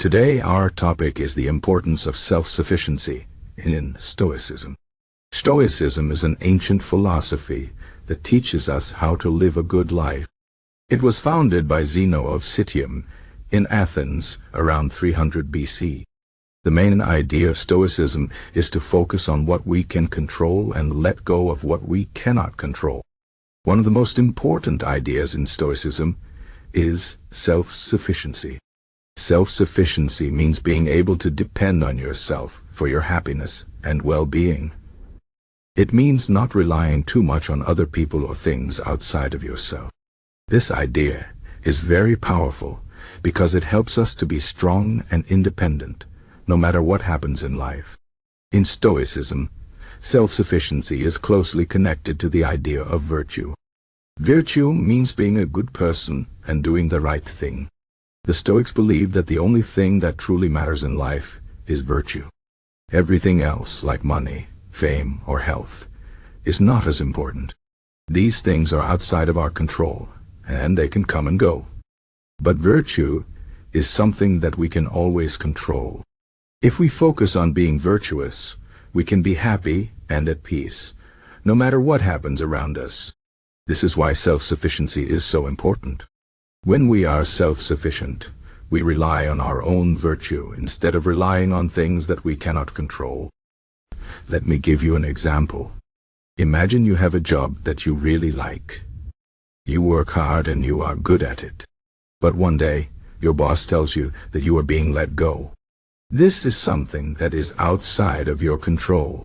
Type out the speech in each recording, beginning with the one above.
Today our topic is the importance of self-sufficiency in Stoicism. Stoicism is an ancient philosophy that teaches us how to live a good life. It was founded by Zeno of Citium in Athens around 300 BC. The main idea of Stoicism is to focus on what we can control and let go of what we cannot control. One of the most important ideas in Stoicism is self-sufficiency. Self-sufficiency means being able to depend on yourself for your happiness and well-being. It means not relying too much on other people or things outside of yourself. This idea is very powerful because it helps us to be strong and independent, no matter what happens in life. In Stoicism, self-sufficiency is closely connected to the idea of virtue. Virtue means being a good person and doing the right thing. The Stoics believe that the only thing that truly matters in life is virtue. Everything else, like money, fame, or health, is not as important. These things are outside of our control, and they can come and go. But virtue is something that we can always control. If we focus on being virtuous, we can be happy and at peace, no matter what happens around us. This is why self-sufficiency is so important. When we are self-sufficient, we rely on our own virtue instead of relying on things that we cannot control. Let me give you an example. Imagine you have a job that you really like. You work hard and you are good at it. But one day, your boss tells you that you are being let go. This is something that is outside of your control.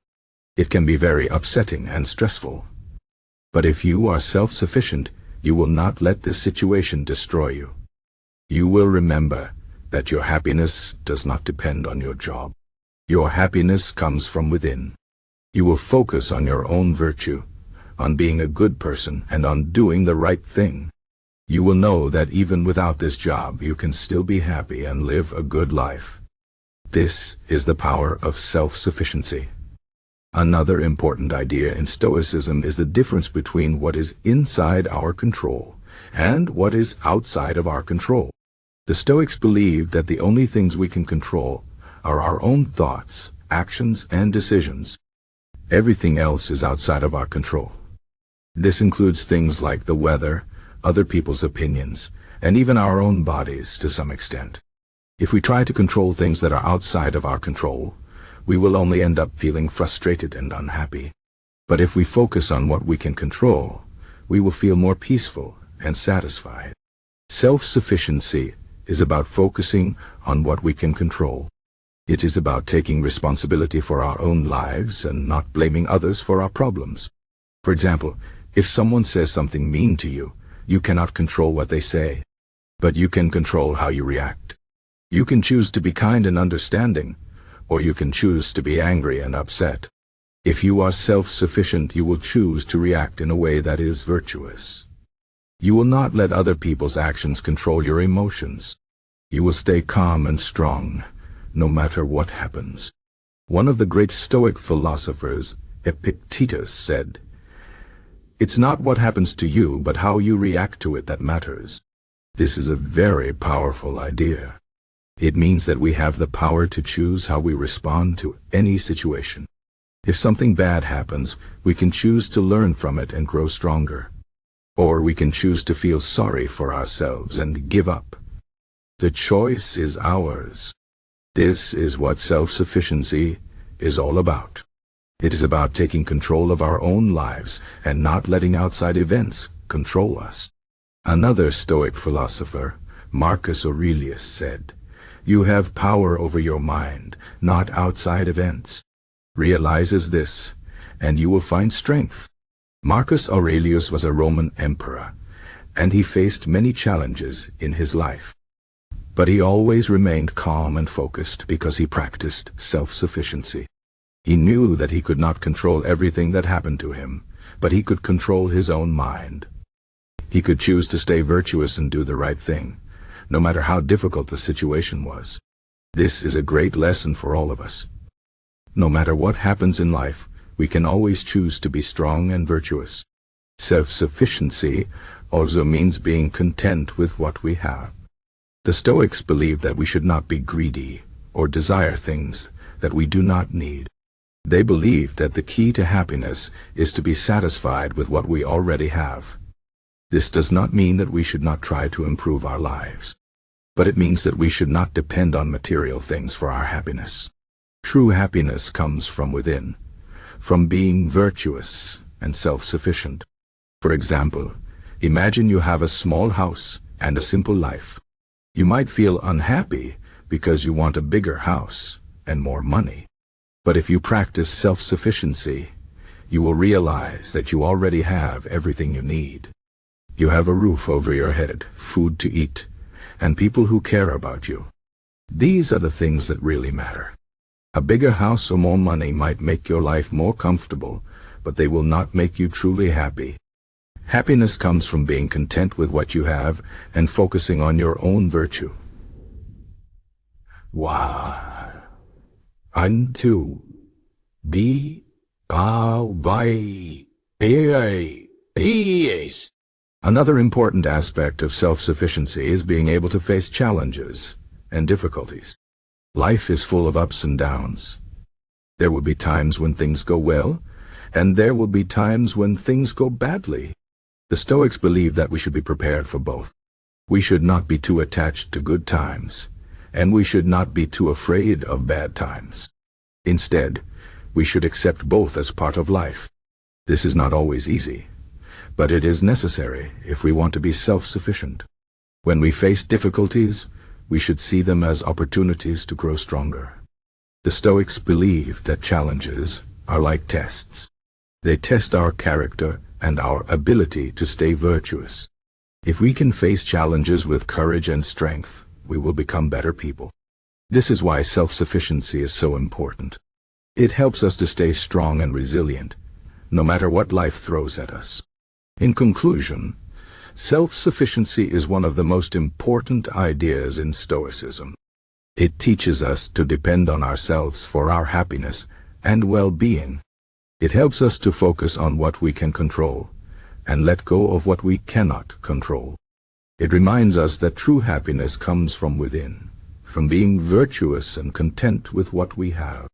It can be very upsetting and stressful. But if you are self-sufficient, you will not let this situation destroy you. You will remember that your happiness does not depend on your job. Your happiness comes from within. You will focus on your own virtue, on being a good person, and on doing the right thing. You will know that even without this job, you can still be happy and live a good life. This is the power of self-sufficiency. Another important idea in Stoicism is the difference between what is inside our control and what is outside of our control. The Stoics believe that the only things we can control are our own thoughts, actions, and decisions. Everything else is outside of our control. This includes things like the weather, other people's opinions, and even our own bodies to some extent. If we try to control things that are outside of our control, we will only end up feeling frustrated and unhappy. But if we focus on what we can control, we will feel more peaceful and satisfied. Self-sufficiency is about focusing on what we can control. It is about taking responsibility for our own lives and not blaming others for our problems. For example, if someone says something mean to you, you cannot control what they say, but you can control how you react. You can choose to be kind and understanding, or you can choose to be angry and upset. If you are self-sufficient, you will choose to react in a way that is virtuous. You will not let other people's actions control your emotions. You will stay calm and strong, no matter what happens. One of the great Stoic philosophers, Epictetus, said, "It's not what happens to you, but how you react to it that matters." This is a very powerful idea. It means that we have the power to choose how we respond to any situation. If something bad happens, we can choose to learn from it and grow stronger. Or we can choose to feel sorry for ourselves and give up. The choice is ours. This is what self-sufficiency is all about. It is about taking control of our own lives and not letting outside events control us. Another Stoic philosopher, Marcus Aurelius, said, "You have power over your mind, not outside events. Realizes this, and you will find strength." Marcus Aurelius was a Roman emperor, and he faced many challenges in his life. But he always remained calm and focused because he practiced self-sufficiency. He knew that he could not control everything that happened to him, but he could control his own mind. He could choose to stay virtuous and do the right thing, no matter how difficult the situation was. This is a great lesson for all of us. No matter what happens in life, we can always choose to be strong and virtuous. Self-sufficiency also means being content with what we have. The Stoics believe that we should not be greedy or desire things that we do not need. They believe that the key to happiness is to be satisfied with what we already have. This does not mean that we should not try to improve our lives, but it means that we should not depend on material things for our happiness. True happiness comes from within, from being virtuous and self-sufficient. For example, imagine you have a small house and a simple life. You might feel unhappy because you want a bigger house and more money. But if you practice self-sufficiency, you will realize that you already have everything you need. You have a roof over your head, food to eat, and people who care about you. These are the things that really matter. A bigger house or more money might make your life more comfortable, but they will not make you truly happy. Happiness comes from being content with what you have and focusing on your own virtue. Wow. Unto the by is. Another important aspect of self-sufficiency is being able to face challenges and difficulties. Life is full of ups and downs. There will be times when things go well, and there will be times when things go badly. The Stoics believe that we should be prepared for both. We should not be too attached to good times, and we should not be too afraid of bad times. Instead, we should accept both as part of life. This is not always easy, but it is necessary if we want to be self-sufficient. When we face difficulties, we should see them as opportunities to grow stronger. The Stoics believe that challenges are like tests. They test our character and our ability to stay virtuous. If we can face challenges with courage and strength, we will become better people. This is why self-sufficiency is so important. It helps us to stay strong and resilient, no matter what life throws at us. In conclusion, self-sufficiency is one of the most important ideas in Stoicism. It teaches us to depend on ourselves for our happiness and well-being. It helps us to focus on what we can control and let go of what we cannot control. It reminds us that true happiness comes from within, from being virtuous and content with what we have.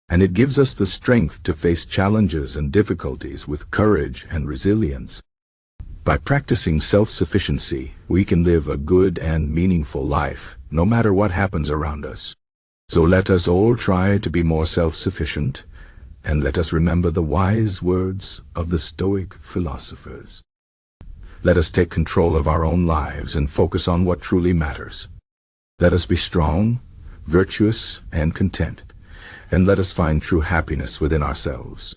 And it gives us the strength to face challenges and difficulties with courage and resilience. By practicing self-sufficiency, we can live a good and meaningful life, no matter what happens around us. So let us all try to be more self-sufficient, and let us remember the wise words of the Stoic philosophers. Let us take control of our own lives and focus on what truly matters. Let us be strong, virtuous, and content, and let us find true happiness within ourselves.